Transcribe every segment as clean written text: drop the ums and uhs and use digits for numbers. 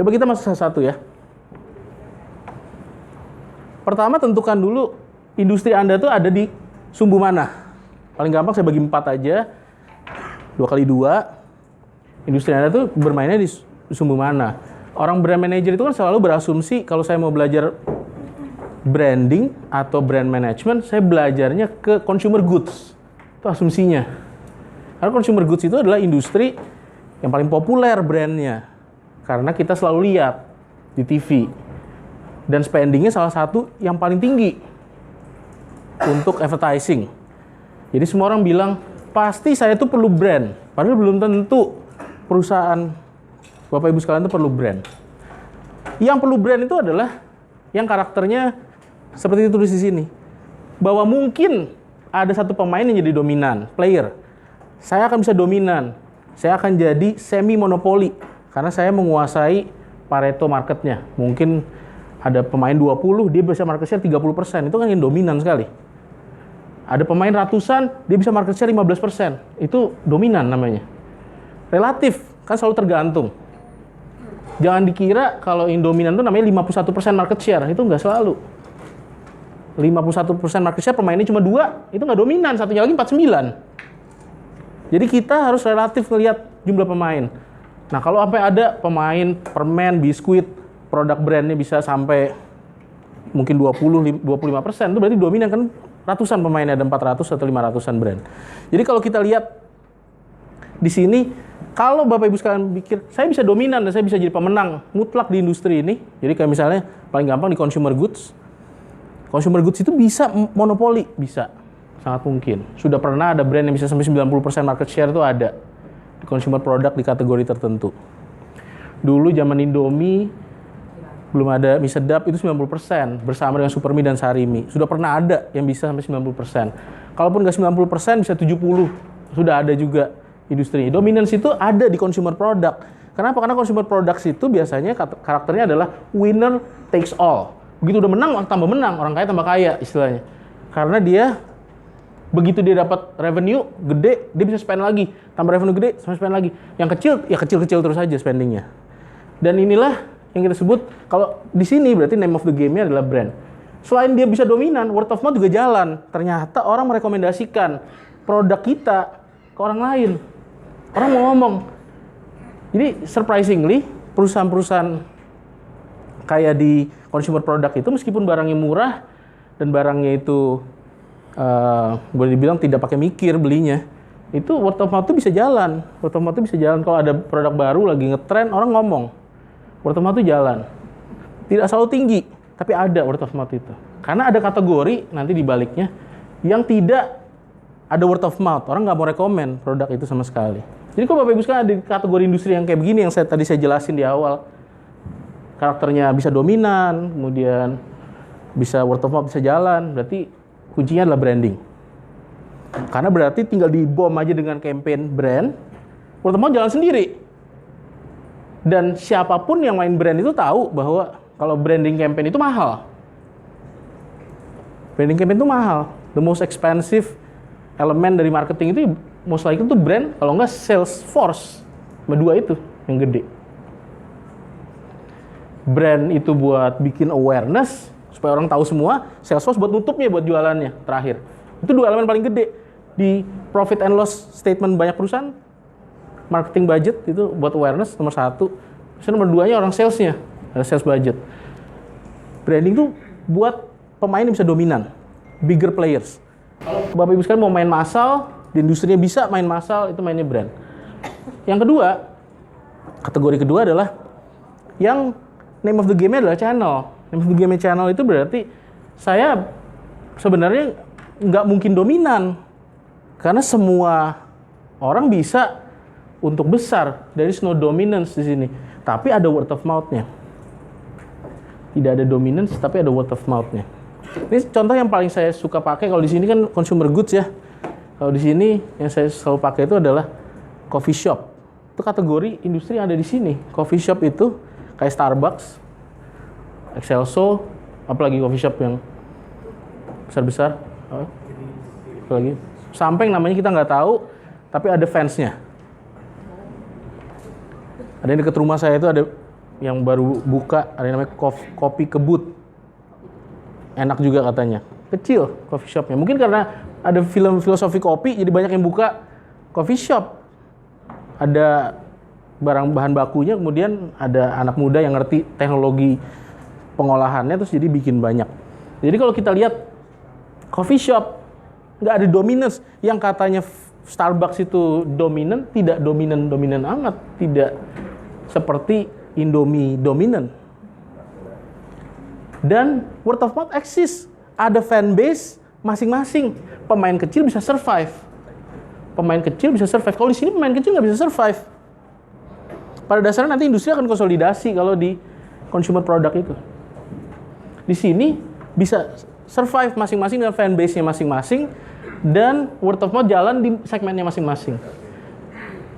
Coba kita masuk satu-satu ya. Pertama tentukan dulu industri Anda tuh ada di sumbu mana. Paling gampang saya bagi 4 aja. 2x2. Industri Anda tuh bermainnya di sumbu mana. Orang brand manager itu kan selalu berasumsi kalau saya mau belajar branding atau brand management, saya belajarnya ke consumer goods. Itu asumsinya. Karena consumer goods itu adalah industri yang paling populer brandnya. Karena kita selalu lihat di TV. Dan spendingnya salah satu yang paling tinggi untuk advertising. Jadi semua orang bilang, pasti saya tuh perlu brand. Padahal belum tentu perusahaan Bapak Ibu sekalian tuh perlu brand. Yang perlu brand itu adalah yang karakternya seperti ditulis di sini. Bahwa mungkin ada satu pemain yang jadi dominan, player. Saya akan bisa dominan. Saya akan jadi semi monopoli karena saya menguasai Pareto marketnya. Mungkin ada pemain 20, dia bisa market share 30%. Itu kan yang dominan sekali. Ada pemain ratusan, dia bisa market share 15%. Itu dominan namanya. Relatif, kan selalu tergantung. Jangan dikira kalau yang dominan itu namanya 51% market share. Itu nggak selalu. 51% market share, pemainnya cuma 2, itu nggak dominan, satunya lagi 49. Jadi kita harus relatif ngelihat jumlah pemain. Nah kalau sampai ada pemain permen, biskuit, produk brandnya bisa sampai mungkin 25%, itu berarti dominan kan ratusan pemainnya, ada 400 atau 500-an brand. Jadi kalau kita lihat di sini, kalau Bapak Ibu sekalian pikir, saya bisa dominan dan saya bisa jadi pemenang mutlak di industri ini. Jadi kayak misalnya paling gampang di consumer goods. Consumer goods itu bisa monopoli, bisa. Sangat mungkin. Sudah pernah ada brand yang bisa sampai 90% market share itu ada. Di consumer product di kategori tertentu. Dulu zaman Indomie, belum ada mie sedap itu 90%. Bersama dengan Supermi dan Sarimi. Sudah pernah ada yang bisa sampai 90%. Kalaupun nggak 90%, bisa 70%. Sudah ada juga industri. Dominance itu ada di consumer product. Kenapa? Karena consumer products itu biasanya karakternya adalah winner takes all. Begitu udah menang, tambah menang. Orang kaya tambah kaya istilahnya. Karena dia, begitu dia dapat revenue gede, dia bisa spend lagi. Tambah revenue gede, sama spend lagi. Yang kecil, ya kecil-kecil terus aja spendingnya. Dan inilah yang kita sebut, kalau di sini berarti name of the game-nya adalah brand. Selain dia bisa dominan, word of mouth juga jalan. Ternyata orang merekomendasikan produk kita ke orang lain. Orang mau ngomong. Jadi surprisingly, perusahaan-perusahaan kayak di consumer product itu meskipun barangnya murah dan barangnya itu boleh dibilang tidak pakai mikir belinya, itu word of mouth itu bisa jalan. Word of mouth itu bisa jalan. Kalau ada produk baru lagi ngetren, orang ngomong. Word of mouth itu jalan. Tidak selalu tinggi, tapi ada word of mouth itu. Karena ada kategori nanti di baliknya yang tidak ada word of mouth. Orang nggak mau rekomen produk itu sama sekali. Jadi kalau Bapak Ibu sekalian ada kategori industri yang kayak begini yang tadi saya jelasin di awal. Karakternya bisa dominan, kemudian bisa word of mouth, bisa jalan. Berarti kuncinya adalah branding. Karena berarti tinggal di-bom aja dengan campaign brand, word of mouth jalan sendiri. Dan siapapun yang main brand itu tahu bahwa kalau branding campaign itu mahal. Branding campaign itu mahal. The most expensive elemen dari marketing itu most likely itu brand, kalau enggak sales force. Cuma 2 itu yang gede. Brand itu buat bikin awareness supaya orang tahu semua, sales force buat nutupnya, buat jualannya terakhir. Itu 2 elemen paling gede di profit and loss statement banyak perusahaan. Marketing budget itu buat awareness nomor 1. Terus nomor 2-nya orang salesnya, ada sales budget. Branding itu buat pemain yang bisa dominan, bigger players. Kalau Bapak Ibu sekalian mau main massal, di industrinya bisa main massal, itu mainnya brand. Yang kedua, kategori kedua adalah yang name of the game-nya adalah channel. Name of the game channel itu berarti saya sebenarnya nggak mungkin dominan. Karena semua orang bisa untuk besar. There is no dominance di sini. Tapi ada word of mouth-nya. Tidak ada dominance, tapi ada word of mouth-nya. Ini contoh yang paling saya suka pakai. Kalau di sini kan consumer goods ya. Kalau di sini yang saya selalu pakai itu adalah coffee shop. Itu kategori industri yang ada di sini. Coffee shop itu kayak Starbucks, Excelso, apalagi coffee shop yang besar-besar. Apalagi Sampeng namanya kita nggak tahu, tapi ada fansnya. Ada yang dekat rumah saya itu ada yang baru buka, ada yang namanya Kopi Kebut. Enak juga katanya. Kecil coffee shopnya. Mungkin karena ada film filosofi kopi, jadi banyak yang buka coffee shop. Ada barang bahan bakunya, kemudian ada anak muda yang ngerti teknologi pengolahannya, terus jadi bikin banyak. Jadi kalau kita lihat coffee shop, nggak ada dominance. Yang katanya Starbucks itu dominan, tidak dominan amat. Tidak seperti Indomie dominan. Dan word of mouth exist. Ada fan base masing-masing. Pemain kecil bisa survive. Kalau di sini pemain kecil nggak bisa survive. Pada dasarnya nanti industri akan konsolidasi kalau di consumer product itu. Di sini bisa survive masing-masing dengan fan base-nya masing-masing dan word of mouth jalan di segmennya masing-masing.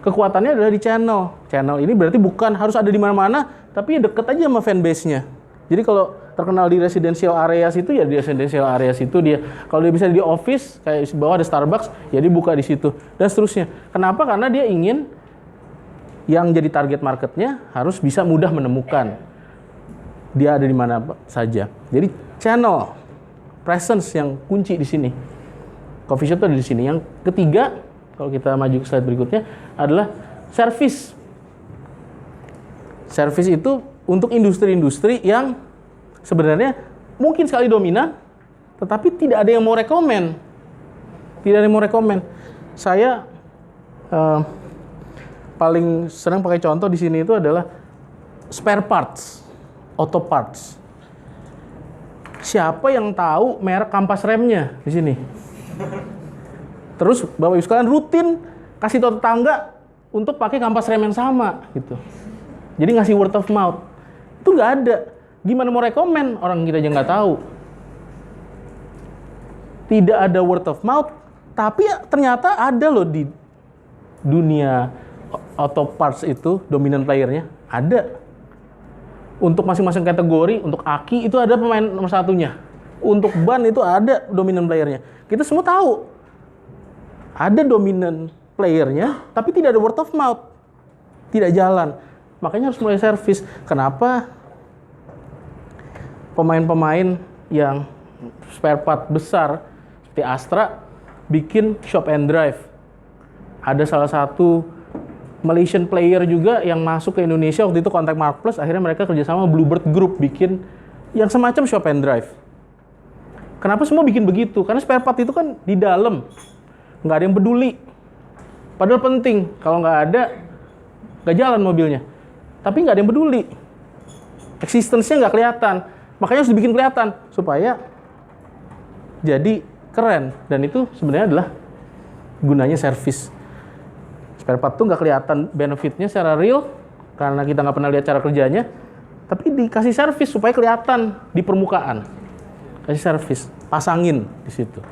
Kekuatannya adalah di channel. Channel ini berarti bukan harus ada di mana-mana, tapi deket aja sama fan base-nya. Jadi kalau terkenal di residential areas itu ya di residential areas itu dia. Kalau dia bisa di office kayak di bawah ada Starbucks, ya dia buka di situ dan seterusnya. Kenapa? Karena dia ingin yang jadi target marketnya harus bisa mudah menemukan dia ada di mana saja. Jadi channel presence yang kunci di sini. Coffee shop itu ada di sini. Yang ketiga, kalau kita maju ke slide berikutnya adalah service. Service itu untuk industri-industri yang sebenarnya mungkin sekali dominan, tetapi tidak ada yang mau rekomen. Saya paling senang pakai contoh di sini itu adalah spare parts, auto parts. Siapa yang tahu merek kampas remnya di sini? Terus Bapak Ibu sekalian rutin kasih tahu tetangga untuk pakai kampas rem yang sama gitu. Jadi ngasih word of mouth. Itu nggak ada. Gimana mau rekomen? Orang kita aja nggak tahu. Tidak ada word of mouth, tapi ternyata ada loh di dunia auto parts itu, dominant playernya. Ada. Untuk masing-masing kategori, untuk aki itu ada pemain nomor satunya. Untuk ban itu ada dominant playernya. Kita semua tahu. Ada dominant playernya, tapi tidak ada word of mouth. Tidak jalan. Makanya harus mulai service. Kenapa pemain-pemain yang spare part besar seperti Astra bikin shop and drive? Ada salah satu Malaysian player juga yang masuk ke Indonesia waktu itu Contact Mark Plus, akhirnya mereka kerjasama Bluebird Group bikin yang semacam shop and drive. Kenapa semua bikin begitu? Karena spare part itu kan di dalam, nggak ada yang peduli. Padahal penting, kalau nggak ada, nggak jalan mobilnya. Tapi nggak ada yang peduli. Existence-nya nggak kelihatan. Makanya harus dibikin kelihatan, supaya jadi keren. Dan itu sebenarnya adalah gunanya service. Spare part tuh nggak kelihatan benefitnya secara real, karena kita nggak pernah lihat cara kerjanya, tapi dikasih service supaya kelihatan di permukaan. Kasih service, pasangin di situ.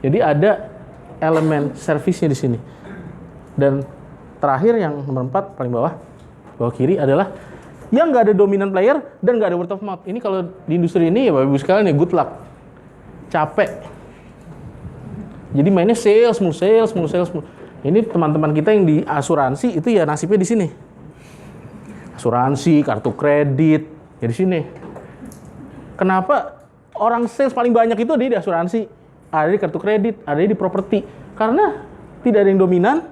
Jadi ada elemen servisnya di sini. Dan terakhir yang nomor 4 paling bawah kiri adalah yang nggak ada dominant player dan nggak ada word of mouth. Ini kalau di industri ini ya Bapak Ibu sekalian ya good luck. Capek. Jadi mainnya sales mulu. Ini teman-teman kita yang di asuransi itu ya nasibnya di sini. Asuransi, kartu kredit, ya di sini. Kenapa orang sales paling banyak itu ada di asuransi, ada di kartu kredit, ada di properti? Karena tidak ada yang dominan,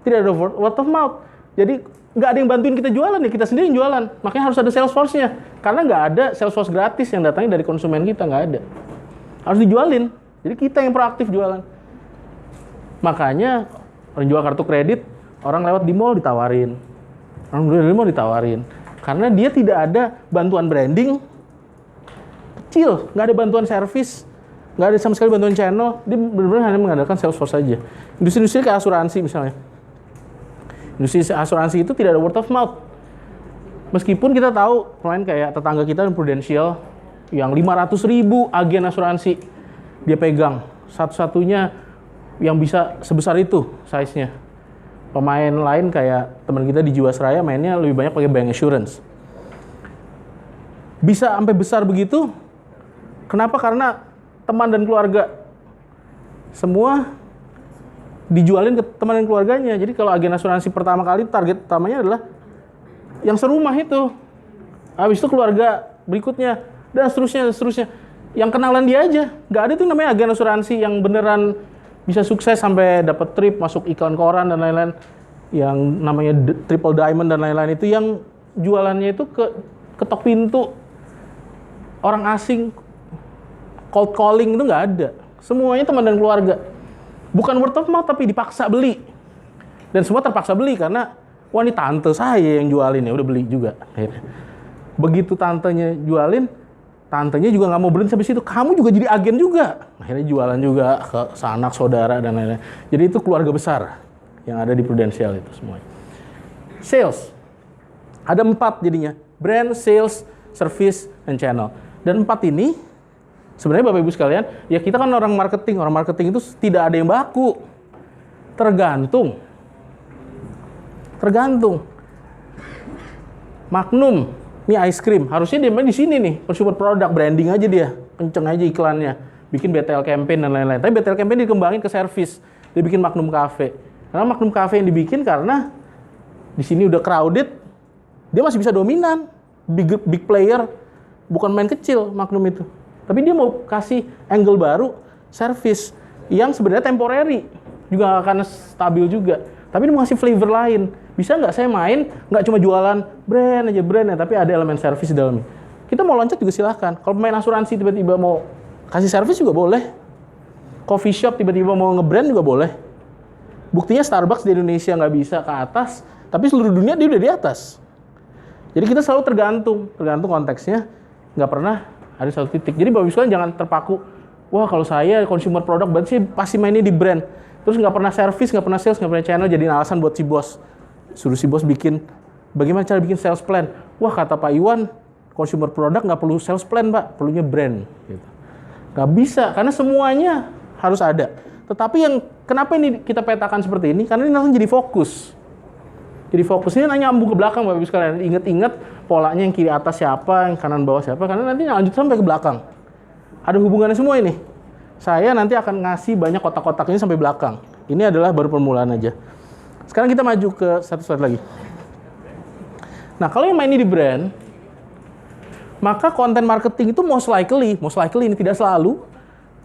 tidak ada word of mouth. Jadi nggak ada yang bantuin kita jualan, ya kita sendiri yang jualan. Makanya harus ada sales force-nya. Karena nggak ada sales force gratis yang datangnya dari konsumen kita, nggak ada. Harus dijualin. Jadi kita yang proaktif jualan. Makanya orang jual kartu kredit, orang lewat di mall ditawarin. Karena dia tidak ada bantuan branding, kecil, nggak ada bantuan service, nggak ada sama sekali bantuan channel, dia benar-benar hanya mengandalkan sales force saja. Industri-industri kayak asuransi misalnya. Industri asuransi itu tidak ada word of mouth. Meskipun kita tahu pemain kayak tetangga kita dan Prudential yang 500.000 agen asuransi dia pegang, satu-satunya yang bisa sebesar itu size-nya. Pemain lain kayak teman kita di Jiwasraya mainnya lebih banyak pakai bank insurance. Bisa sampai besar begitu. Kenapa? Karena teman dan keluarga semua dijualin ke teman dan keluarganya. Jadi kalau agen asuransi pertama kali target utamanya adalah yang serumah itu. Habis itu keluarga berikutnya, dan seterusnya. Yang kenalan dia aja. Nggak ada tuh namanya agen asuransi yang beneran bisa sukses sampai dapat trip, masuk iklan koran dan lain-lain. Yang namanya triple diamond dan lain-lain itu yang jualannya itu ketok pintu orang asing, cold calling itu nggak ada. Semuanya teman dan keluarga. Bukan word of mouth tapi dipaksa beli. Dan semua terpaksa beli karena wah ini tante saya yang jualin, ya udah beli juga. Begitu tantenya jualin, tantenya juga nggak mau berhenti sampai situ. Kamu juga jadi agen juga. Akhirnya jualan juga ke sanak saudara dan lain-lain. Jadi itu keluarga besar yang ada di Prudential itu semuanya. Sales. Ada 4 jadinya. Brand, sales, service, and channel. Dan 4 ini sebenarnya Bapak Ibu sekalian, ya kita kan orang marketing. Orang marketing itu tidak ada yang baku. Tergantung. Magnum, ini ice cream. Harusnya dia main di sini nih, consumer product, branding aja dia. Kenceng aja iklannya. Bikin BTL campaign dan lain-lain. Tapi BTL campaign dikembangin ke service. Dia bikin Magnum Cafe. Karena Magnum Cafe yang dibikin karena di sini udah crowded, dia masih bisa dominan. Big player, bukan main kecil Magnum itu. Tapi dia mau kasih angle baru, service yang sebenarnya temporary, juga nggak akan stabil juga. Tapi dia mau kasih flavor lain. Bisa nggak saya main, nggak cuma jualan brand ya, tapi ada elemen service di dalamnya. Kita mau loncat juga silahkan. Kalau pemain asuransi tiba-tiba mau kasih service juga boleh. Coffee shop tiba-tiba mau nge-brand juga boleh. Buktinya Starbucks di Indonesia nggak bisa ke atas, tapi seluruh dunia dia udah di atas. Jadi kita selalu tergantung konteksnya, nggak pernah ada satu titik. Jadi Bapak Ibu sekalian jangan terpaku, wah kalau saya consumer product berarti saya pasti mainnya di brand. Terus nggak pernah service, nggak pernah sales, nggak pernah channel, jadi alasan buat si bos. Suruh si bos bikin, bagaimana cara bikin sales plan? Wah kata Pak Iwan, consumer product nggak perlu sales plan Pak, perlunya brand. Gitu. Nggak bisa, karena semuanya harus ada. Tetapi yang kenapa ini kita petakan seperti ini? Karena ini langsung jadi fokus. Jadi fokusnya nanya nyambung ke belakang Bapak Ibu sekalian. Ingat-ingat polanya yang kiri atas siapa, yang kanan bawah siapa, karena nanti lanjut sampai ke belakang. Ada hubungannya semua ini. Saya nanti akan ngasih banyak kotak-kotak ini sampai belakang. Ini adalah baru permulaan aja. Sekarang kita maju ke satu slide lagi. Nah, kalau yang main ini di brand, maka konten marketing itu most likely ini tidak selalu,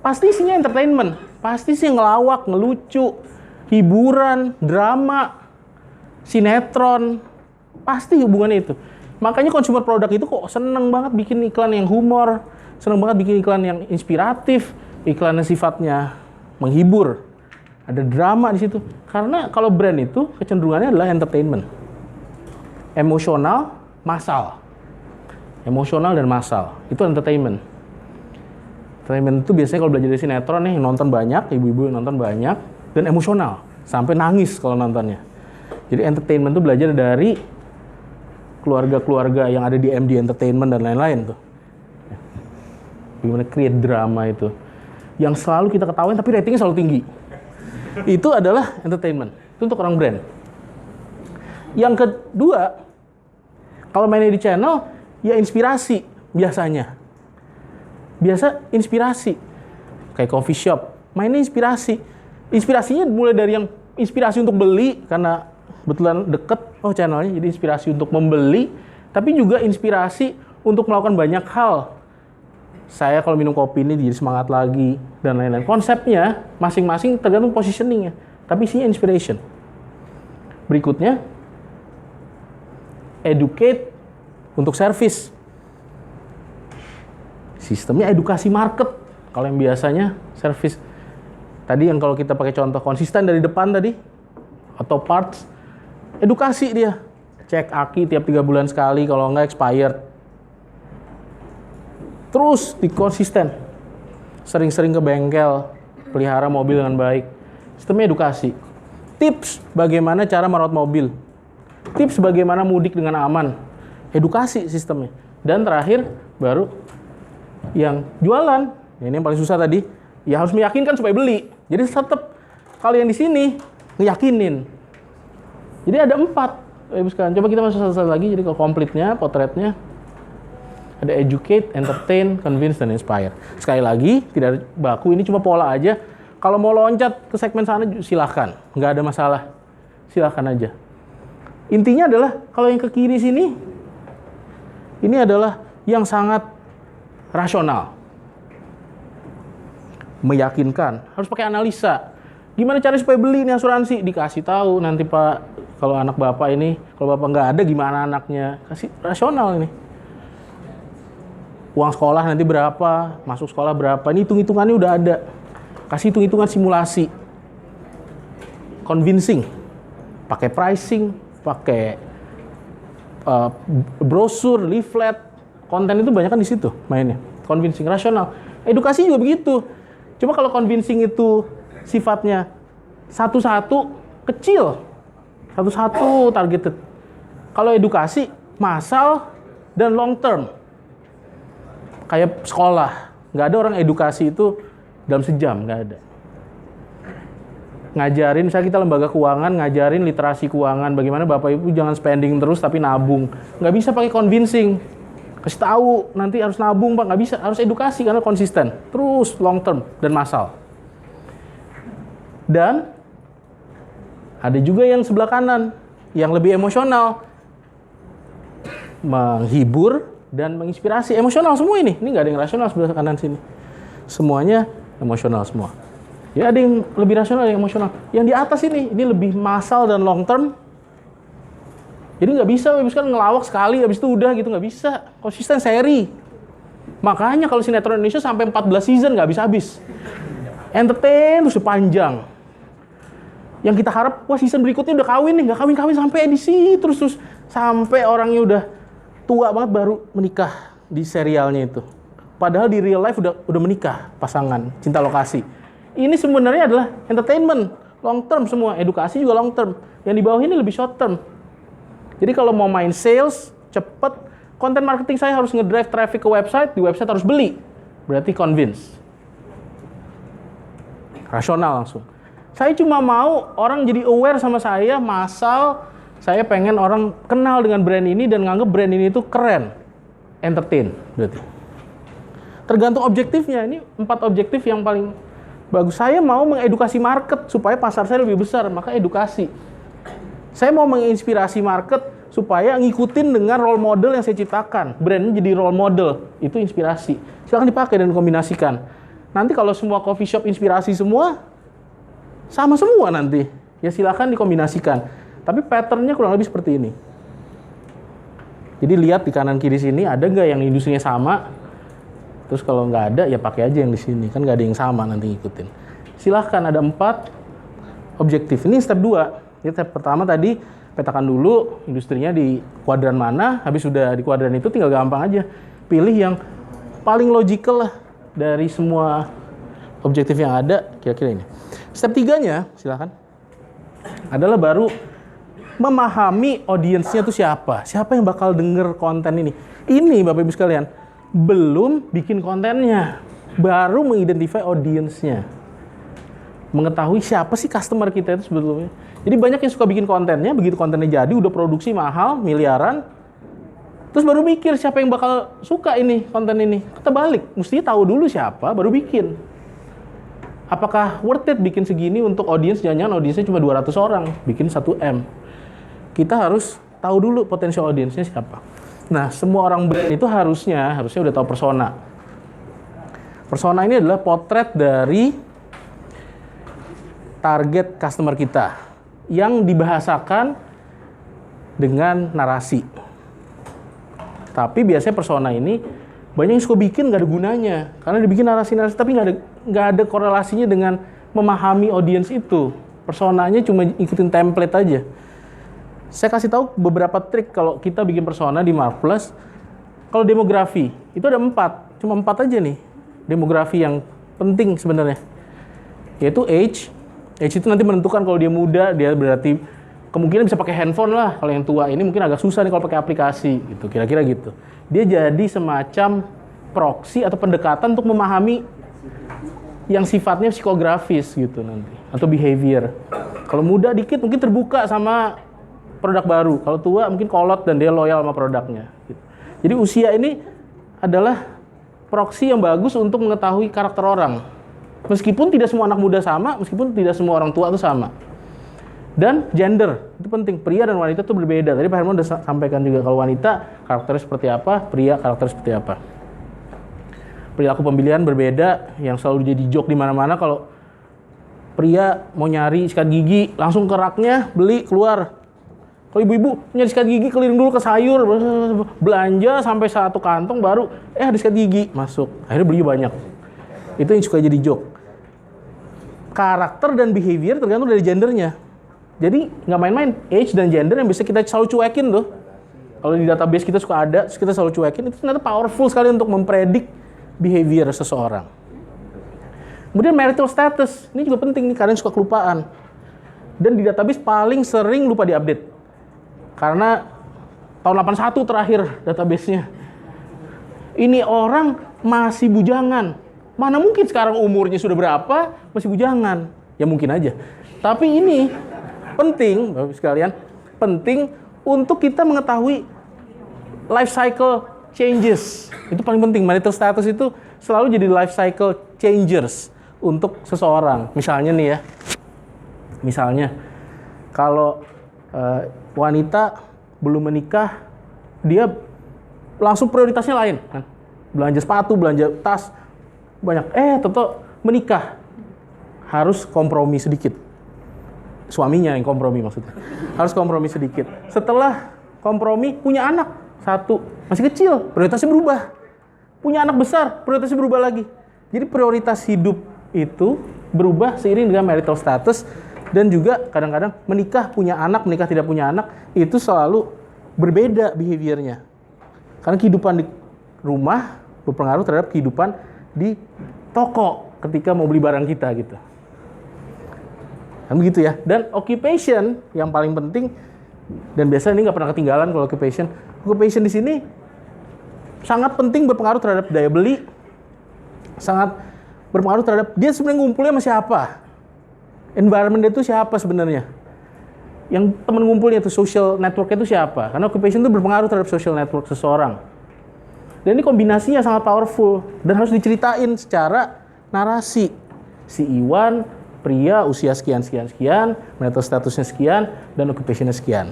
pasti isinya entertainment. Pasti sih ngelawak, ngelucu, hiburan, drama, sinetron, pasti hubungannya itu. Makanya consumer product itu kok seneng banget bikin iklan yang humor, seneng banget bikin iklan yang inspiratif, iklan yang sifatnya menghibur, ada drama di situ. Karena kalau brand itu kecenderungannya adalah entertainment, emosional, massal, emosional dan massal, itu entertainment. Entertainment itu biasanya kalau belajar dari sinetron nih, nonton banyak, ibu-ibu yang nonton banyak, dan emosional, sampai nangis kalau nontonnya. Jadi entertainment itu belajar dari keluarga-keluarga yang ada di MD Entertainment dan lain-lain tuh. Gimana create drama itu. Yang selalu kita ketawain tapi ratingnya selalu tinggi. Itu adalah entertainment. Itu untuk orang brand. Yang kedua, kalau mainnya di channel, ya inspirasi biasanya. Biasa inspirasi. Kayak coffee shop, mainnya inspirasi. Inspirasinya mulai dari yang inspirasi untuk beli, karena kebetulan deket, channelnya jadi inspirasi untuk membeli, tapi juga inspirasi untuk melakukan banyak hal. Saya kalau minum kopi ini jadi semangat lagi, dan lain-lain. Konsepnya masing-masing tergantung positioningnya, tapi isinya inspiration. Berikutnya, educate untuk service. Sistemnya edukasi market, kalau yang biasanya service. Tadi yang kalau kita pakai contoh konsisten dari depan tadi, atau parts, edukasi dia. Cek aki tiap 3 bulan sekali, kalau nggak expired. Terus dikonsisten. Sering-sering ke bengkel, pelihara mobil dengan baik. Sistemnya edukasi. Tips bagaimana cara merawat mobil. Tips bagaimana mudik dengan aman. Edukasi sistemnya. Dan terakhir, baru yang jualan. Ini yang paling susah tadi. Ya harus meyakinkan supaya beli. Jadi tetap kalau yang di sini ngeyakinin. Jadi ada 4. Ibu sekalian, coba kita masuk satu lagi. Jadi kalau komplitnya, potretnya ada educate, entertain, convince, dan inspire. Sekali lagi, tidak ada baku. Ini cuma pola aja. Kalau mau loncat ke segmen sana, silahkan. Nggak ada masalah. Silahkan aja. Intinya adalah kalau yang ke kiri sini, ini adalah yang sangat rasional, meyakinkan, harus pakai analisa. Gimana cara supaya beli ini asuransi? Dikasih tahu nanti Pak, kalau anak Bapak ini, kalau Bapak nggak ada gimana anaknya? Kasih rasional ini. Uang sekolah nanti berapa, masuk sekolah berapa, ini hitung-hitungannya udah ada. Kasih hitung-hitungan simulasi. Convincing. Pakai pricing, pakai brosur, leaflet, konten itu banyak kan di situ mainnya. Convincing, rasional. Edukasi juga begitu. Cuma kalau convincing itu sifatnya satu-satu kecil, satu-satu targeted. Kalau edukasi massal dan long term, kayak sekolah, nggak ada orang edukasi itu dalam sejam, nggak ada. Ngajarin, misalnya kita lembaga keuangan, ngajarin literasi keuangan, bagaimana Bapak Ibu jangan spending terus tapi nabung. Nggak bisa pakai convincing. Kasih tahu, nanti harus nabung Pak, nggak bisa. Harus edukasi karena konsisten. Terus, long term, dan massal. Dan ada juga yang sebelah kanan, yang lebih emosional. Menghibur dan menginspirasi. Emosional semua ini. Ini nggak ada yang rasional sebelah kanan sini. Semuanya emosional semua. Ya ada yang lebih rasional, ada yang emosional. Yang di atas ini lebih massal dan long term. Jadi nggak bisa, habis kan ngelawak sekali, habis itu udah gitu, nggak bisa. Konsisten seri. Makanya kalau sinetron Indonesia sampai 14 season nggak habis-habis. Entertain terus panjang. Yang kita harap, wah season berikutnya udah kawin nih, nggak kawin-kawin sampai edisi terus sampai orangnya udah tua banget baru menikah di serialnya itu. Padahal di real life udah menikah pasangan cinta lokasi. Ini sebenarnya adalah entertainment, long term semua, edukasi juga long term. Yang di bawah ini lebih short term. Jadi kalau mau main sales, cepet, konten marketing saya harus ngedrive traffic ke website, di website harus beli. Berarti convince. Rasional langsung. Saya cuma mau orang jadi aware sama saya, massal, saya pengen orang kenal dengan brand ini dan nganggep brand ini itu keren. Entertain, berarti. Tergantung objektifnya, ini 4 objektif yang paling bagus. Saya mau mengedukasi market supaya pasar saya lebih besar, maka edukasi. Saya mau menginspirasi market supaya ngikutin dengan role model yang saya ciptakan. Brandnya jadi role model, itu inspirasi. Silakan dipakai dan kombinasikan. Nanti kalau semua coffee shop inspirasi semua, sama semua nanti. Ya silakan dikombinasikan. Tapi patternnya kurang lebih seperti ini. Jadi lihat di kanan kiri sini, ada nggak yang industrinya sama? Terus kalau nggak ada, ya pakai aja yang di sini. Kan nggak ada yang sama nanti ngikutin. Silahkan, ada 4 objektif. Ini step 2. Jadi step pertama tadi, petakan dulu industrinya di kuadran mana. Habis sudah di kuadran itu tinggal gampang aja. Pilih yang paling logical lah dari semua objektif yang ada, kira-kira ini. Step 3-nya, silahkan. Adalah baru memahami audiensnya itu siapa. Siapa yang bakal denger konten ini. Ini Bapak Ibu sekalian, belum bikin kontennya, baru mengidentify audiensnya, mengetahui siapa sih customer kita itu sebetulnya. Jadi banyak yang suka bikin kontennya, begitu kontennya jadi, udah produksi mahal, miliaran, terus baru mikir siapa yang bakal suka ini, konten ini. Kita balik, mestinya tahu dulu siapa, baru bikin. Apakah worth it bikin segini untuk audiens, jangan-jangan audiensnya cuma 200 orang, bikin 1M. Kita harus tahu dulu potensial audiensnya siapa. Nah, semua orang brand itu harusnya udah tahu persona. Persona ini adalah potret dari target customer kita yang dibahasakan dengan narasi. Tapi biasanya persona ini banyak yang suka bikin nggak ada gunanya, karena dibikin narasi-narasi tapi nggak ada korelasinya dengan memahami audiens itu. Personanya cuma ikutin template aja. Saya kasih tahu beberapa trik kalau kita bikin persona di Marketplace. Kalau demografi, itu ada 4. Cuma 4 aja nih demografi yang penting sebenarnya. Yaitu age. Age itu nanti menentukan kalau dia muda, dia berarti kemungkinan bisa pakai handphone lah. Kalau yang tua ini mungkin agak susah nih kalau pakai aplikasi gitu, kira-kira gitu. Dia jadi semacam proxy atau pendekatan untuk memahami yang sifatnya psikografis gitu nanti, atau behavior. Kalau muda dikit mungkin terbuka sama produk baru. Kalau tua mungkin kolot dan dia loyal sama produknya. Gitu. Jadi usia ini adalah proxy yang bagus untuk mengetahui karakter orang. Meskipun tidak semua anak muda sama, meskipun tidak semua orang tua itu sama. Dan gender, itu penting. Pria dan wanita itu berbeda. Tadi Pak Herman udah sampaikan juga, kalau wanita karakternya seperti apa, pria karakternya seperti apa. Perilaku pembelian berbeda, yang selalu jadi joke di mana-mana. Kalau pria mau nyari sikat gigi, langsung ke raknya, beli, keluar. Kalau ibu-ibu nyari sikat gigi, keliling dulu ke sayur, belanja sampai 1 kantong, baru ada sikat gigi, masuk. Akhirnya beli banyak. Itu yang suka jadi joke. Karakter dan behavior tergantung dari gendernya. Jadi nggak main-main, age dan gender yang bisa kita selalu cuekin tuh. Kalau di database kita suka ada, kita selalu cuekin, itu ternyata powerful sekali untuk mempredik behavior seseorang. Kemudian marital status, ini juga penting nih, kalian suka kelupaan. Dan di database paling sering lupa diupdate. Karena tahun 81 terakhir database-nya. Ini orang masih bujangan. Mana mungkin sekarang umurnya sudah berapa, masih bujangan. Ya mungkin aja. Tapi ini penting, Bapak sekalian, penting untuk kita mengetahui life cycle changes. Itu paling penting. Marital status itu selalu jadi life cycle changers untuk seseorang. Misalnya nih ya, misalnya kalau wanita belum menikah, dia langsung prioritasnya lain. Kan? Belanja sepatu, belanja tas, banyak. Tentu menikah harus kompromi sedikit. Suaminya yang kompromi maksudnya. Harus kompromi sedikit. Setelah kompromi, punya anak. 1, masih kecil, prioritasnya berubah. Punya anak besar, prioritasnya berubah lagi. Jadi prioritas hidup itu berubah seiring dengan marital status. Dan juga kadang-kadang menikah, punya anak, menikah tidak punya anak, itu selalu berbeda behaviornya. Karena kehidupan di rumah berpengaruh terhadap kehidupan di toko ketika mau beli barang kita gitu. Kan begitu ya. Dan occupation yang paling penting, dan biasanya ini nggak pernah ketinggalan kalau occupation. Occupation di sini sangat penting, berpengaruh terhadap daya beli, sangat berpengaruh terhadap dia sebenarnya ngumpulnya sama siapa, environment dia itu siapa sebenarnya, yang teman ngumpulnya itu social network itu siapa. Karena occupation itu berpengaruh terhadap social network seseorang. Dan ini kombinasinya sangat powerful dan harus diceritain secara narasi. Si Iwan pria, usia sekian, marital statusnya sekian, dan occupationnya sekian.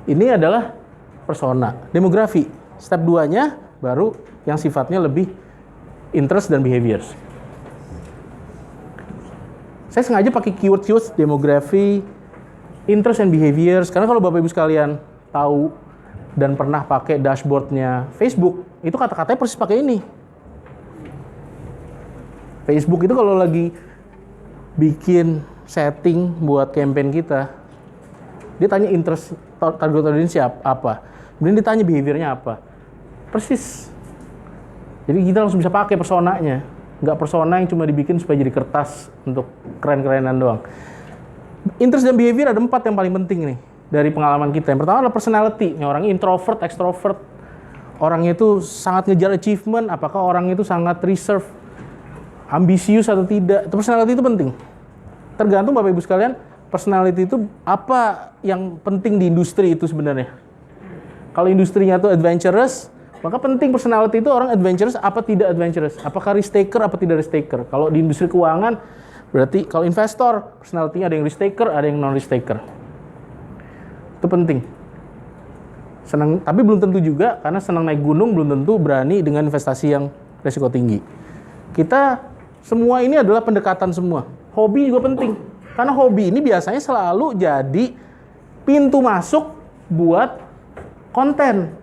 Ini adalah persona. Demografi, step 2-nya baru yang sifatnya lebih interest dan behaviors. Saya sengaja pakai keyword demografi, interest and behaviors, karena kalau Bapak Ibu sekalian tahu dan pernah pakai dashboardnya Facebook, itu kata-katanya persis pakai ini. Facebook itu kalau lagi bikin setting buat campaign kita, dia tanya interest target audience apa, kemudian ditanya behaviornya apa, persis. Jadi kita langsung bisa pakai personanya, nggak persona yang cuma dibikin supaya jadi kertas untuk keren-kerenan doang. Interest dan behavior ada 4 yang paling penting nih dari pengalaman kita. Yang pertama adalah personality, orang introvert, extrovert, orangnya itu sangat ngejar achievement, apakah orang itu sangat reserve, ambisius atau tidak. Itu personality itu penting. Tergantung Bapak Ibu sekalian, personality itu apa yang penting di industri itu sebenarnya. Kalau industrinya itu adventurous, maka penting personality itu orang adventurous apa tidak adventurous. Apakah risk taker apa tidak risk taker. Kalau di industri keuangan, berarti kalau investor, personality-nya ada yang risk taker, ada yang non risk taker. Itu penting. Senang, tapi belum tentu juga, karena senang naik gunung belum tentu berani dengan investasi yang risiko tinggi. Kita semua ini adalah pendekatan semua. Hobi juga penting. Karena hobi ini biasanya selalu jadi pintu masuk buat konten.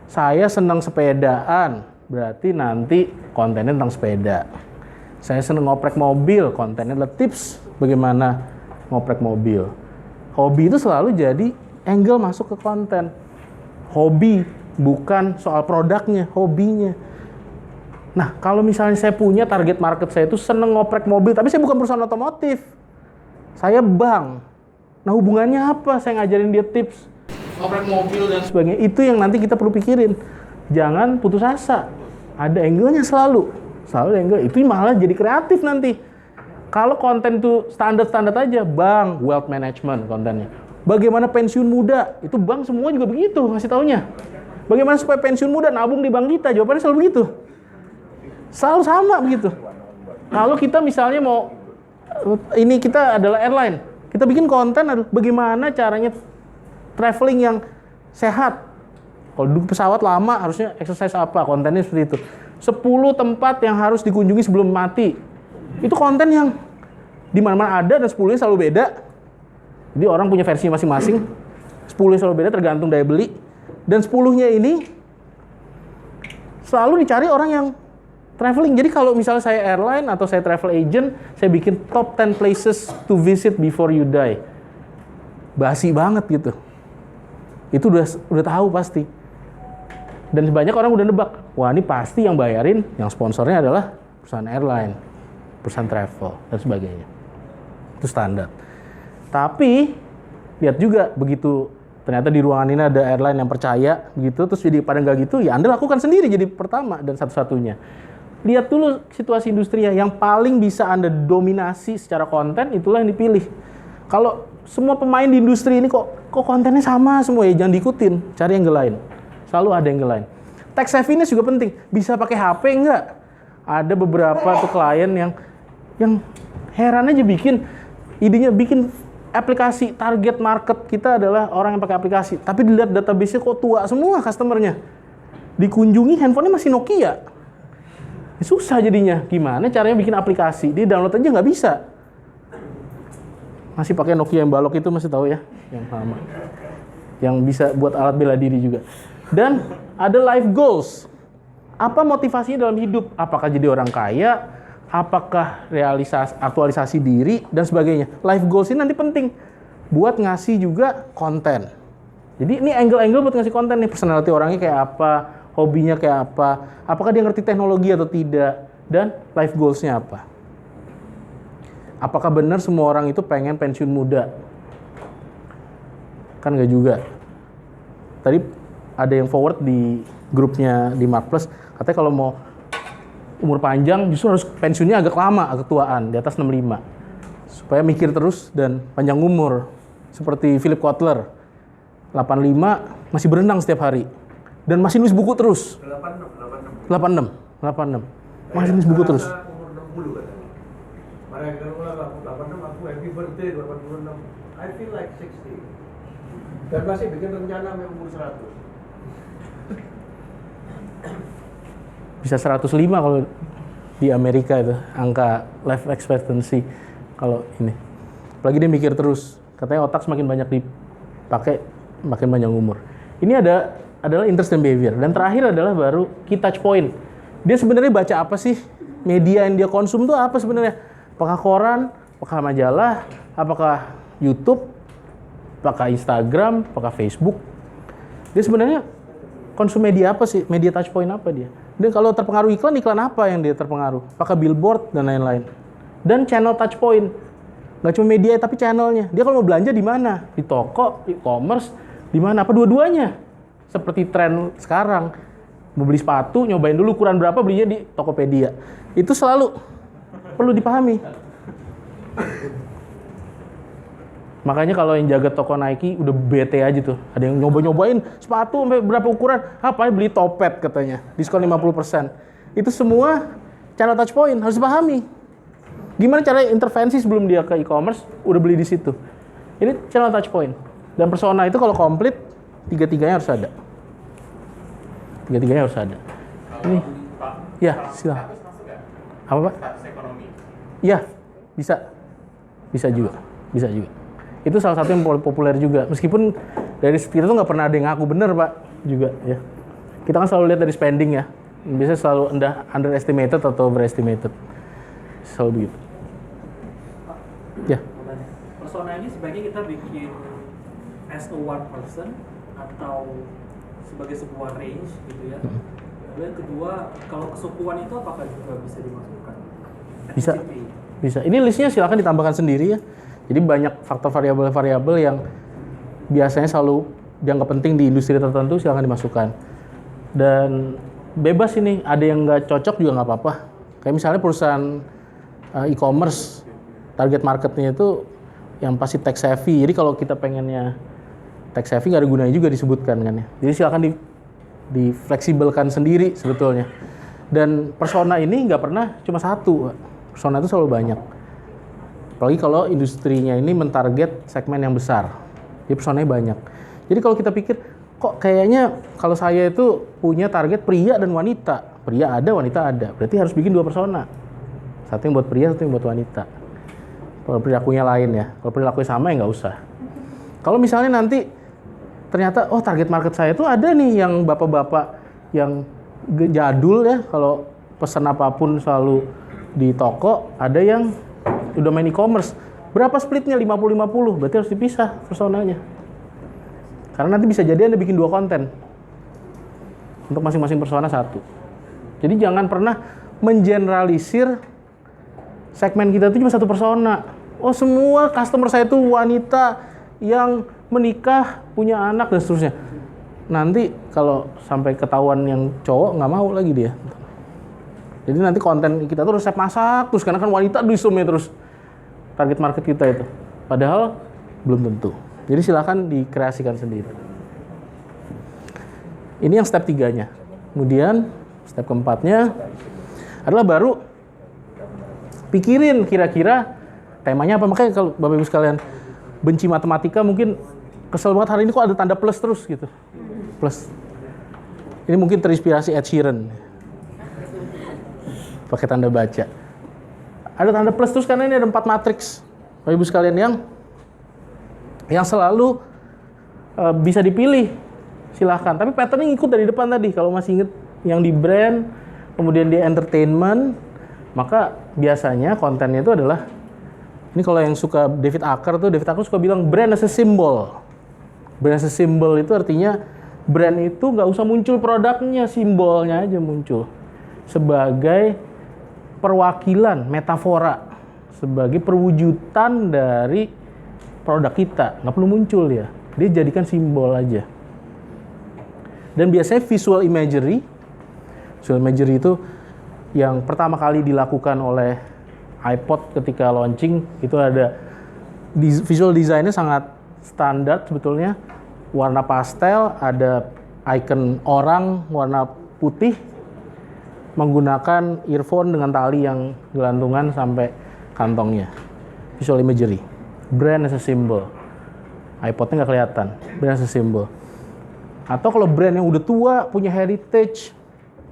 Saya senang sepedaan, berarti nanti kontennya tentang sepeda. Saya senang ngoprek mobil, kontennya adalah tips bagaimana ngoprek mobil. Hobi itu selalu jadi angle masuk ke konten. Hobi bukan soal produknya, hobinya. Nah, kalau misalnya saya punya target market saya itu seneng ngoprek mobil, tapi saya bukan perusahaan otomotif. Saya bank. Nah, hubungannya apa? Saya ngajarin dia tips ngoprek mobil dan sebagainya. Itu yang nanti kita perlu pikirin. Jangan putus asa. Ada angle-nya selalu. Selalu angle. Itu malah jadi kreatif nanti. Kalau konten itu standar-standar aja, bank, wealth management kontennya. Bagaimana pensiun muda? Itu bank semua juga begitu ngasih taunya. Bagaimana supaya pensiun muda nabung di bank kita? Jawabannya selalu begitu. Selalu sama begitu. Kalau kita misalnya mau, ini kita adalah airline, kita Kita bikin konten adalah bagaimana caranya traveling yang sehat. Kalau duduk pesawat lama harusnya exercise apa? Kontennya seperti itu. 10 tempat yang harus dikunjungi sebelum mati. Itu konten yang di mana-mana ada dan 10-nya selalu beda. Jadi orang punya versi masing-masing. 10-nya selalu beda tergantung daya beli. Dan 10-nya ini selalu dicari orang yang traveling. Jadi kalau misalnya saya airline atau saya travel agent, saya bikin top 10 places to visit before you die. Basi banget gitu. Itu udah tahu pasti. Dan banyak orang udah nebak, wah ini pasti yang bayarin, yang sponsornya adalah perusahaan airline, perusahaan travel, dan sebagainya. Itu standar. Tapi, lihat juga, begitu ternyata di ruangan ini ada airline yang percaya, begitu, terus jadi pada nggak gitu, ya Anda lakukan sendiri jadi pertama dan satu-satunya. Lihat dulu situasi industrinya, yang paling bisa Anda dominasi secara konten, itulah yang dipilih. Kalau semua pemain di industri ini kok kontennya sama semua, ya jangan diikutin, cari yang lain. Selalu ada yang lain. Tech savviness juga penting. Bisa pakai HP enggak? Ada beberapa tuh klien yang heran aja idenya bikin aplikasi. Target market kita adalah orang yang pakai aplikasi. Tapi dilihat database-nya kok tua semua customer-nya. Dikunjungi handphonenya masih Nokia. Susah jadinya. Gimana caranya bikin aplikasi? Di download aja nggak bisa. Masih pakai Nokia yang balok itu masih tahu ya, yang lama. Yang bisa buat alat bela diri juga. Dan ada life goals. Apa motivasinya dalam hidup? Apakah jadi orang kaya? Apakah aktualisasi diri? Dan sebagainya. Life goals ini nanti penting. Buat ngasih juga konten. Jadi ini angle-angle buat ngasih konten nih. Personality orangnya kayak apa? Hobinya kayak apa? Apakah dia ngerti teknologi atau tidak? Dan life goals-nya apa? Apakah benar semua orang itu pengen pensiun muda? Kan nggak juga. Tadi ada yang forward di grupnya di Marketplace, katanya kalau mau umur panjang justru harus pensiunnya agak lama, agak tuaan, di atas 65. Supaya mikir terus dan panjang umur. Seperti Philip Kotler, 85 masih berenang setiap hari. Dan masih nulis buku terus. 86. Masih nulis buku terus. Umur 60 katanya. Makanya kalau aku 86, aku happy birthday 86. I feel like 60. Dan masih bikin rencana sampai umur 100. Bisa 105 kalau di Amerika itu angka life expectancy kalau ini. Apalagi dia mikir terus. Katanya otak semakin banyak dipakai makin panjang umur. Ini adalah interest and behavior. Dan terakhir adalah baru key touch point. Dia sebenarnya baca apa sih? Media yang dia konsum tuh apa sebenarnya? Apakah koran, apakah majalah, apakah YouTube, apakah Instagram, apakah Facebook? Dia sebenarnya konsum media apa sih? Media touch point apa dia? Dan kalau terpengaruh iklan apa yang dia terpengaruh? Apakah billboard dan lain-lain? Dan channel touch point. Nggak cuma media tapi channelnya. Dia kalau mau belanja di mana? Di toko, e-commerce, di mana? Apa dua-duanya? Seperti tren sekarang. Mau beli sepatu, nyobain dulu ukuran berapa, belinya di Tokopedia. Itu selalu perlu dipahami. Makanya kalau yang jaga toko Nike udah bete aja tuh. Ada yang nyobain sepatu sampai berapa ukuran. Apa beli Topet katanya. Diskon 50%. Itu semua channel touch point harus dipahami. Gimana cara intervensi sebelum dia ke e-commerce udah beli di situ. Ini channel touch point. Dan persona itu kalau komplit tiga-tiganya harus ada. Tiga-tiganya harus ada. Ini. Ya, silakan. Apa, Pak? Ya, bisa. Bisa juga. Itu salah satu yang populer juga. Meskipun dari kita tuh nggak pernah ada yang ngaku bener, Pak. Juga ya. Kita kan selalu lihat dari spending ya. Biasanya selalu underestimated atau overestimated. Selalu begitu. Ya. Persona ini sebaiknya kita bikin as a one person atau sebagai sebuah range gitu ya. Kemudian kedua, kalau kesukuan itu apakah juga bisa dimasukkan? Bisa. Ini listnya silakan ditambahkan sendiri ya. Jadi banyak faktor variabel-variabel yang biasanya selalu dianggap penting di industri tertentu, silakan dimasukkan. Dan bebas ini, ada yang nggak cocok juga nggak apa-apa. Kayak misalnya perusahaan e-commerce, target marketnya itu yang pasti tech savvy. Jadi kalau kita pengennya tech savvy nggak ada gunanya juga disebutkan kan ya. Jadi silakan difleksibelkan sendiri sebetulnya. Dan persona ini nggak pernah cuma satu. Persona itu selalu banyak. Apalagi kalau industrinya ini mentarget segmen yang besar. Jadi personanya banyak. Jadi kalau kita pikir, kok kayaknya kalau saya itu punya target pria dan wanita. Pria ada, wanita ada. Berarti harus bikin 2 persona. Satu yang buat pria, satu yang buat wanita. Kalau perilakunya lain ya. Kalau perilakunya sama ya nggak usah. Kalau misalnya nanti ternyata, oh target market saya tuh ada nih yang bapak-bapak yang jadul ya. Kalau pesan apapun selalu di toko, ada yang udah main e-commerce. Berapa splitnya? 50-50. Berarti harus dipisah personanya. Karena nanti bisa jadi Anda bikin 2 konten. Untuk masing-masing persona 1. Jadi jangan pernah mengeneralisir segmen kita itu cuma 1 persona. Oh semua customer saya itu wanita yang menikah, punya anak, dan seterusnya. Nanti kalau sampai ketahuan yang cowok, nggak mau lagi dia. Jadi nanti konten kita tuh resep masak, terus karena kan wanita disumnya terus target market kita itu. Padahal belum tentu. Jadi silakan dikreasikan sendiri. Ini yang step 3-nya. Kemudian step keempatnya adalah baru pikirin kira-kira temanya apa. Makanya kalau Bapak Ibu sekalian benci matematika mungkin kesel banget hari ini kok ada tanda plus terus gitu. Plus. Ini mungkin terinspirasi Ed Sheeran. Pakai tanda baca. Ada tanda plus terus karena ini ada 4 matriks. Bapak Ibu sekalian yang selalu bisa dipilih. Silahkan. Tapi patternnya ngikut dari depan tadi. Kalau masih inget yang di brand, kemudian di entertainment, maka biasanya kontennya itu adalah, ini kalau yang suka David Acker suka bilang brand as a symbol. Brand as a symbol itu artinya brand itu nggak usah muncul produknya, simbolnya aja muncul. Sebagai perwakilan, metafora. Sebagai perwujudan dari produk kita. Nggak perlu muncul ya. Dia jadikan simbol aja. Dan biasanya visual imagery itu yang pertama kali dilakukan oleh iPod ketika launching, itu ada visual design-nya sangat standar sebetulnya. Warna pastel, ada icon orang warna putih, menggunakan earphone dengan tali yang gelantungan sampai kantongnya. Visual imagery. Brand as a symbol. iPod-nya nggak kelihatan. Brand as a symbol. Atau kalau brand yang udah tua, punya heritage,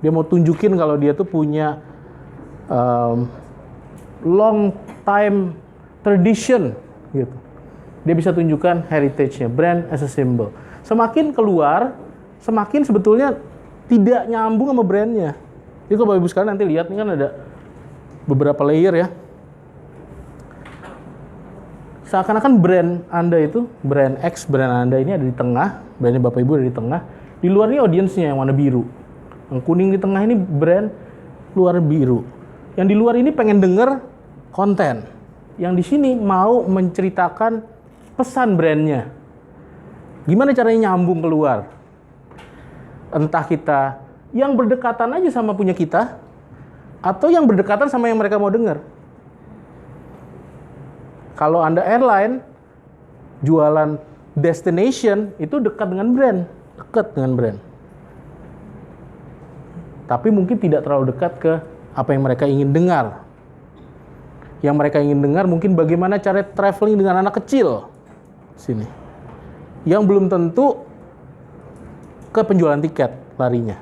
dia mau tunjukin kalau dia tuh punya long time tradition gitu. Dia bisa tunjukkan heritage-nya, brand as a symbol. Semakin keluar, semakin sebetulnya tidak nyambung sama brandnya. Jadi kalau Bapak Ibu sekalian nanti lihat, ini kan ada beberapa layer ya. Seakan-akan brand Anda itu, brand X, brand Anda ini ada di tengah, brandnya Bapak Ibu ada di tengah. Di luar ini audiensnya yang warna biru. Yang kuning di tengah ini brand luar biru. Yang di luar ini pengen denger konten. Yang di sini mau menceritakan pesan brandnya. Gimana caranya nyambung keluar? Entah kita yang berdekatan aja sama punya kita, atau yang berdekatan sama yang mereka mau dengar. Kalau Anda airline, jualan destination, itu dekat dengan brand. Dekat dengan brand. Tapi mungkin tidak terlalu dekat ke apa yang mereka ingin dengar. Yang mereka ingin dengar mungkin bagaimana cara traveling dengan anak kecil. Sini. Yang belum tentu ke penjualan tiket larinya.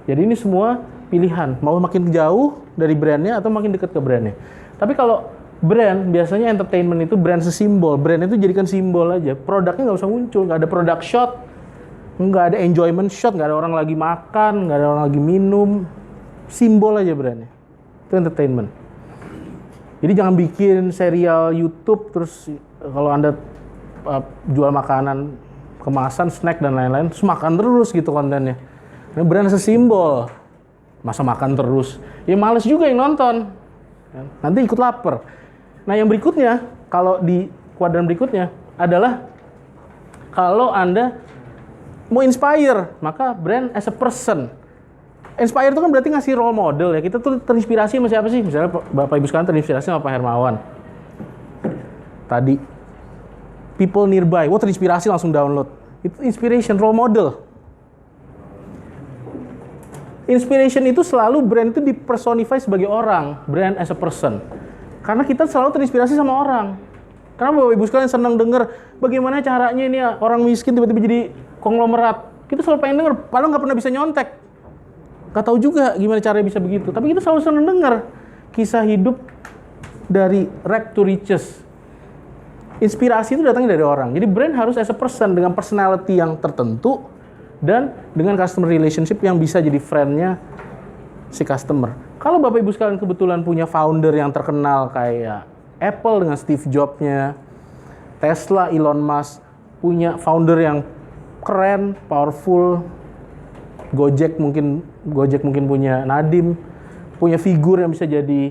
Jadi ini semua pilihan. Mau makin jauh dari brandnya atau makin dekat ke brandnya. Tapi kalau brand, biasanya entertainment itu brand sesimbol. Brand itu jadikan simbol aja. Produknya nggak usah muncul. Nggak ada product shot. Nggak ada enjoyment shot. Nggak ada orang lagi makan. Nggak ada orang lagi minum. Simbol aja brandnya. Itu entertainment. Jadi jangan bikin serial YouTube terus kalau Anda jual makanan kemasan, snack dan lain-lain, terus makan terus gitu kontennya. Ini brand sesimbol. Masa makan terus? Ya males juga yang nonton. Nanti ikut lapar. Nah yang berikutnya, kalau di kuadran berikutnya adalah kalau Anda mau inspire, maka brand as a person. Inspire itu kan berarti ngasih role model ya. Kita tuh terinspirasi sama siapa sih? Misalnya Bapak Ibu sekalian terinspirasi sama Pak Hermawan. Tadi people nearby, wah terinspirasi langsung download. Itu inspiration, role model. Inspiration itu selalu brand itu dipersonify sebagai orang, brand as a person. Karena kita selalu terinspirasi sama orang. Karena Bapak Ibu sekalian senang dengar bagaimana caranya ini ya, orang miskin tiba-tiba jadi konglomerat. Kita selalu pengen dengar, padahal nggak pernah bisa nyontek. Nggak tahu juga gimana caranya bisa begitu. Tapi kita selalu senang dengar kisah hidup dari rag to riches. Inspirasi itu datangnya dari orang. Jadi brand harus as a person dengan personality yang tertentu dan dengan customer relationship yang bisa jadi friend-nya si customer. Kalau Bapak Ibu sekalian kebetulan punya founder yang terkenal kayak Apple dengan Steve Jobs-nya, Tesla, Elon Musk, punya founder yang keren, powerful, Gojek mungkin punya Nadiem, punya figur yang bisa jadi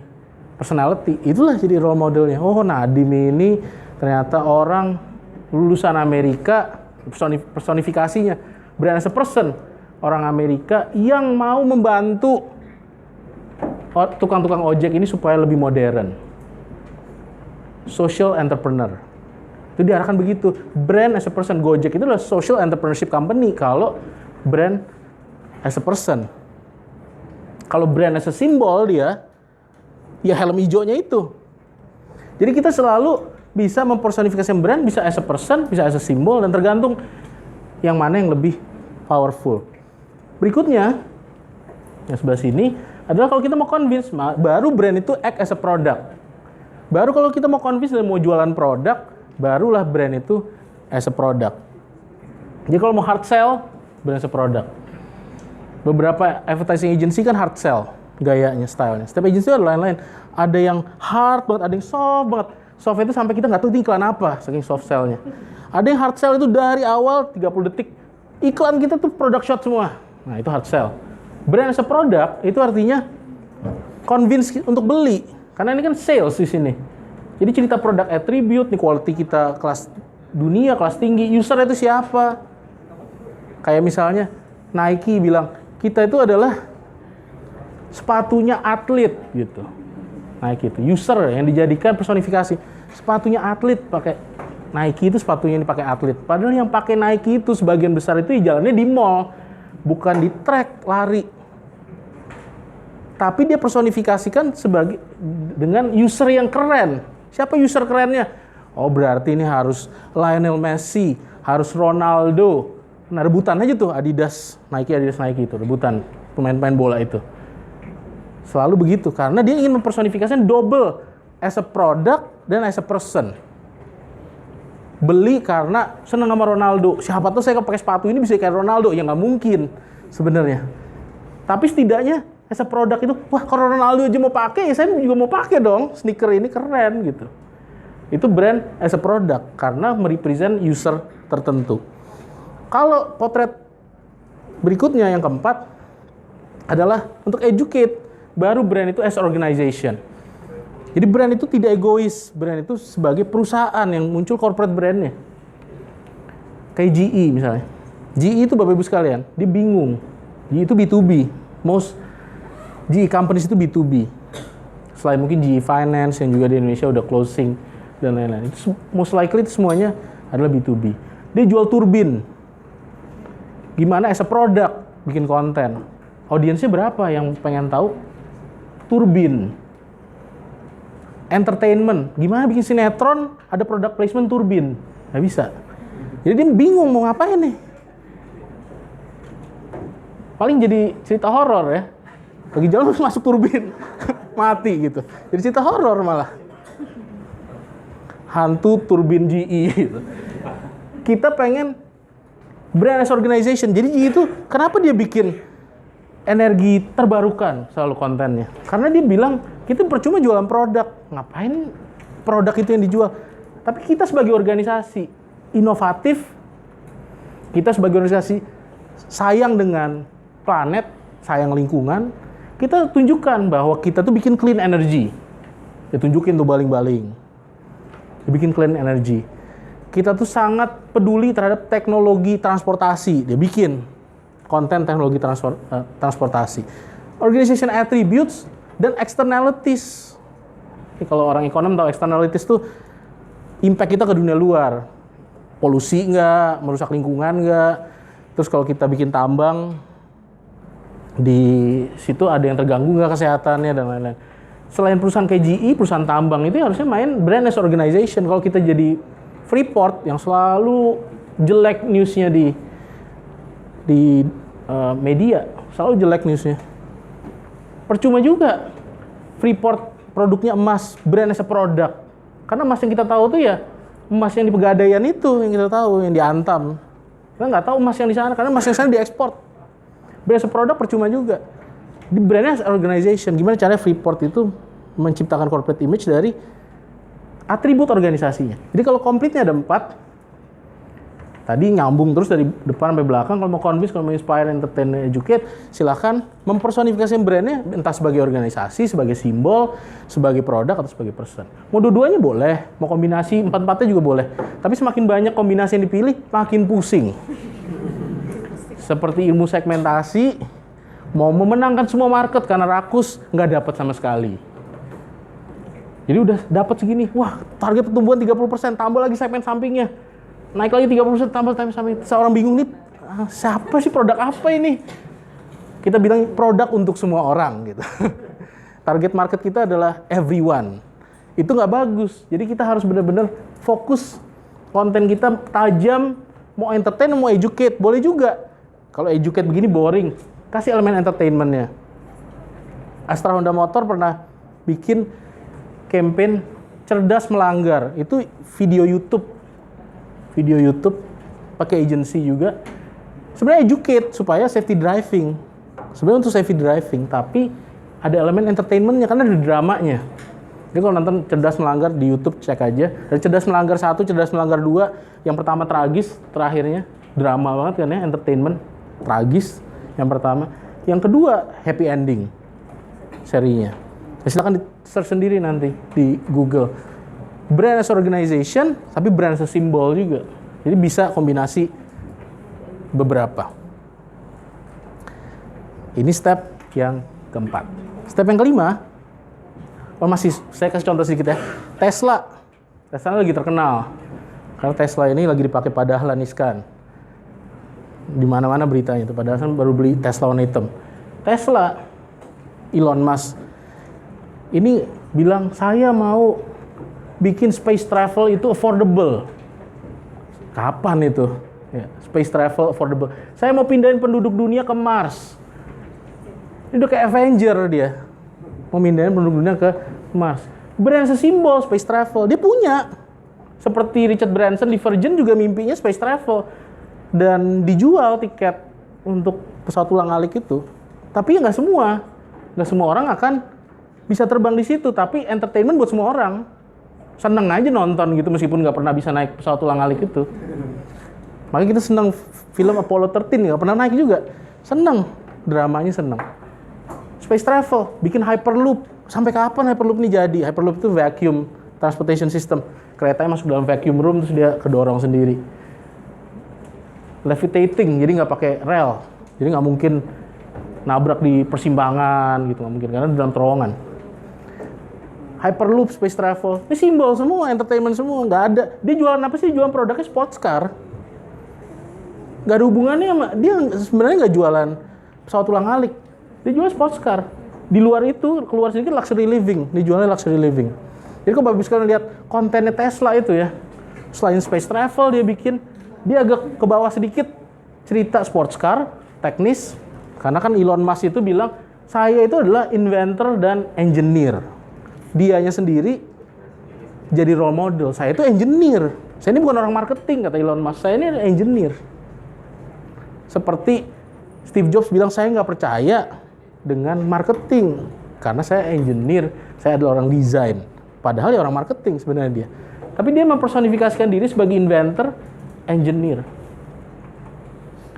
personality, itulah jadi role modelnya. Oh, Nadiem ini ternyata orang lulusan Amerika, personifikasinya, brand as a person, orang Amerika yang mau membantu tukang-tukang ojek ini supaya lebih modern. Social entrepreneur. Itu diarahkan begitu. Brand as a person. Gojek itu adalah social entrepreneurship company. Kalau brand as a person. Kalau brand as a symbol dia, ya helm hijaunya itu. Jadi kita selalu bisa mempersonifikasikan brand, bisa as a person, bisa as a symbol, dan tergantung yang mana yang lebih powerful. Berikutnya, yang sebelah sini, adalah kalau kita mau convince, baru brand itu act as a product. Baru kalau kita mau convince dan mau jualan produk, barulah brand itu as a product. Jadi kalau mau hard sell, brand as a product. Beberapa advertising agency kan hard sell gayanya, stylenya. Setiap agency ada lain-lain. Ada yang hard banget, ada yang soft banget. Soft itu sampai kita nggak tahu itu iklan apa, saking soft sell-nya. Ada yang hard sell itu dari awal 30 detik. Iklan kita tuh product shot semua. Nah itu hard sell. Brand as a product itu artinya convince untuk beli. Karena ini kan sales di sini. Jadi cerita produk attribute, nih quality kita kelas dunia, kelas tinggi, user itu siapa? Kayak misalnya Nike bilang, kita itu adalah sepatunya atlet gitu. Nike itu user yang dijadikan personifikasi. Sepatunya atlet pakai Nike itu sepatunya yang dipakai atlet. Padahal yang pakai Nike itu sebagian besar itu jalannya di mall, bukan di track lari. Tapi dia personifikasikan sebagai dengan user yang keren. Siapa user kerennya? Oh berarti ini harus Lionel Messi, harus Ronaldo. Nah rebutan aja tuh Adidas Nike itu, rebutan pemain-pemain bola itu. Selalu begitu, karena dia ingin mempersonifikasikan double as a product dan as a person. Beli karena seneng sama Ronaldo. Siapa tuh saya pakai sepatu ini bisa kayak Ronaldo? Ya nggak mungkin sebenarnya. Tapi setidaknya as a product itu, wah kalau Ronaldo aja mau pakai, ya saya juga mau pakai dong. Sneaker ini keren gitu. Itu brand as a product karena merepresent user tertentu. Kalau potret berikutnya yang keempat adalah untuk educate, baru brand itu as organization. Jadi brand itu tidak egois, brand itu sebagai perusahaan yang muncul corporate brandnya. Kayak GE misalnya. GE itu Bapak Ibu sekalian, dia bingung. GE itu B2B, GE companies itu B2B. Selain mungkin GE Finance yang juga di Indonesia udah closing dan lain-lain. Itu most likely itu semuanya adalah B2B. Dia jual turbin. Gimana as a product bikin konten. Audiensnya berapa yang pengen tahu? Turbin. Entertainment. Gimana bikin sinetron ada product placement turbin? Nggak bisa. Jadi dia bingung mau ngapain nih. Paling jadi cerita horor ya. Lagi jalan terus masuk turbin, mati gitu. Jadi cerita horor malah. Hantu turbin GE gitu. Kita pengen brand as organization. Jadi GE itu kenapa dia bikin energi terbarukan selalu kontennya? Karena dia bilang kita percuma jualan produk. Ngapain produk itu yang dijual? Tapi kita sebagai organisasi inovatif, kita sebagai organisasi sayang dengan planet, sayang lingkungan, kita tunjukkan bahwa kita tuh bikin clean energy. Dia tunjukin tuh baling-baling. Dia bikin clean energy. Kita tuh sangat peduli terhadap teknologi transportasi. Dia bikin konten teknologi transportasi. Organization attributes dan externalities. Ini kalau orang ekonom tahu externalities tuh impact kita ke dunia luar. Polusi nggak, merusak lingkungan nggak. Terus kalau kita bikin tambang, di situ ada yang terganggu nggak kesehatannya dan lain-lain. selain perusahaan kayak GE, perusahaan tambang itu harusnya main brand as organization. Kalau kita jadi Freeport yang selalu jelek newsnya di media, selalu jelek newsnya. Percuma juga Freeport produknya emas, brand as a product. Karena emas yang kita tahu tuh ya emas yang di Pegadaian itu yang kita tahu, yang di Antam. Kita nggak tahu emas yang di sana karena emas yang sana diekspor. Brand as a product percuma juga. Di brand as organization, gimana caranya Freeport itu menciptakan corporate image dari atribut organisasinya. Jadi kalau komplitnya ada 4, tadi nyambung terus dari depan sampai belakang. Kalau mau convince, kalau mau inspire, entertain, educate, silakan mempersonifikasi brandnya entah sebagai organisasi, sebagai simbol, sebagai produk, atau sebagai person. Mau dua-duanya boleh, mau kombinasi 4-4-nya juga boleh. Tapi semakin banyak kombinasi yang dipilih, makin pusing. Seperti ilmu segmentasi, mau memenangkan semua market karena rakus, nggak dapat sama sekali. Jadi udah dapat segini, wah target pertumbuhan 30%, tambah lagi segmen sampingnya. Naik lagi 30%, tambah segmen samping. Seorang bingung nih, siapa sih, produk apa ini? Kita bilang produk untuk semua orang gitu. Target market kita adalah everyone. Itu nggak bagus. Jadi kita harus benar-benar fokus konten kita tajam, mau entertain, mau educate, boleh juga. Kalau educate begini boring, kasih elemen entertainment-nya. Astra Honda Motor pernah bikin campaign cerdas melanggar. Itu video YouTube pakai agency juga. Sebenarnya educate supaya safety driving. Sebenarnya untuk safety driving, tapi ada elemen entertainment-nya karena ada dramanya. Jadi kalau nonton cerdas melanggar di YouTube cek aja. Dari cerdas melanggar 1, cerdas melanggar 2, yang pertama tragis, terakhirnya drama banget kan ya, entertainment, tragis yang pertama. Yang kedua happy ending serinya. Ya, silakan di-search sendiri nanti di Google. Brand as organization, tapi brand as simbol juga. Jadi bisa kombinasi beberapa. Ini step yang keempat. Step yang kelima, saya kasih contoh sedikit ya. Tesla lagi terkenal. Karena Tesla ini lagi dipakai pada Dahlan Iskan. Di mana-mana beritanya itu. Padahal kan baru beli Tesla warna hitam. Tesla, Elon Musk, ini bilang saya mau bikin space travel itu affordable. Kapan itu? Ya, space travel affordable. Saya mau pindahin penduduk dunia ke Mars. Ini udah kayak Avenger dia. Mau pindahin penduduk dunia ke Mars. Brand simbol space travel. Dia punya. Seperti Richard Branson di Virgin juga mimpinya space travel. Dan dijual tiket untuk pesawat ulang-alik itu. Tapi ya nggak semua. Nggak semua orang akan bisa terbang di situ. Tapi entertainment buat semua orang. Seneng aja nonton gitu meskipun nggak pernah bisa naik pesawat ulang-alik itu. Makanya kita seneng film Apollo 13, nggak pernah naik juga. Seneng, dramanya seneng. Space travel, bikin Hyperloop. Sampai kapan Hyperloop ini jadi? Hyperloop itu vacuum transportation system. Keretanya masuk dalam vacuum room terus dia kedorong sendiri. Levitating, jadi nggak pakai rel. Jadi nggak mungkin nabrak di persimpangan gitu, nggak mungkin karena di dalam terowongan. Hyperloop, space travel, ini simbol semua, entertainment semua, nggak ada. Dia jualan apa sih? Jualan produknya sports car. Nggak ada hubungannya sama, dia sebenarnya nggak jualan pesawat ulang-alik. Dia jualan sports car. Di luar itu, keluar sedikit luxury living, dia jualnya luxury living. Jadi kalau bagus sekali lihat kontennya Tesla itu ya, selain space travel dia bikin, dia agak ke bawah sedikit cerita sports car, teknis, karena kan Elon Musk itu bilang, saya itu adalah inventor dan engineer. Dianya sendiri jadi role model. Saya itu engineer. Saya ini bukan orang marketing, kata Elon Musk. Saya ini engineer. Seperti Steve Jobs bilang, saya nggak percaya dengan marketing. Karena saya engineer, saya adalah orang desain. Padahal ya orang marketing sebenarnya dia. Tapi dia mempersonifikasikan diri sebagai inventor, engineer.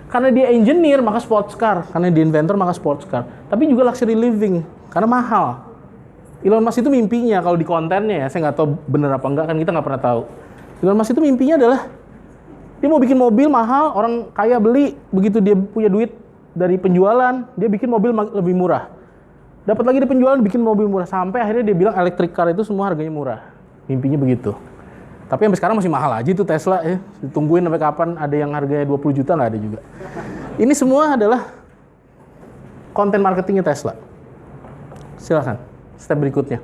Karena dia engineer, maka sports car. Karena dia inventor, maka sports car. Tapi juga luxury living, karena mahal. Elon Musk itu mimpinya, kalau di kontennya ya, saya nggak tahu bener apa enggak, kan kita nggak pernah tahu. Elon Musk itu mimpinya adalah, dia mau bikin mobil mahal, orang kaya beli, begitu dia punya duit dari penjualan, dia bikin mobil lebih murah. Dapat lagi di penjualan, bikin mobil murah, sampai akhirnya dia bilang electric car itu semua harganya murah. Mimpinya begitu. Tapi sampai sekarang masih mahal aja itu Tesla ya. Ditungguin sampai kapan ada yang harganya 20 juta, nggak ada juga. Ini semua adalah konten marketingnya Tesla. Silakan. step berikutnya?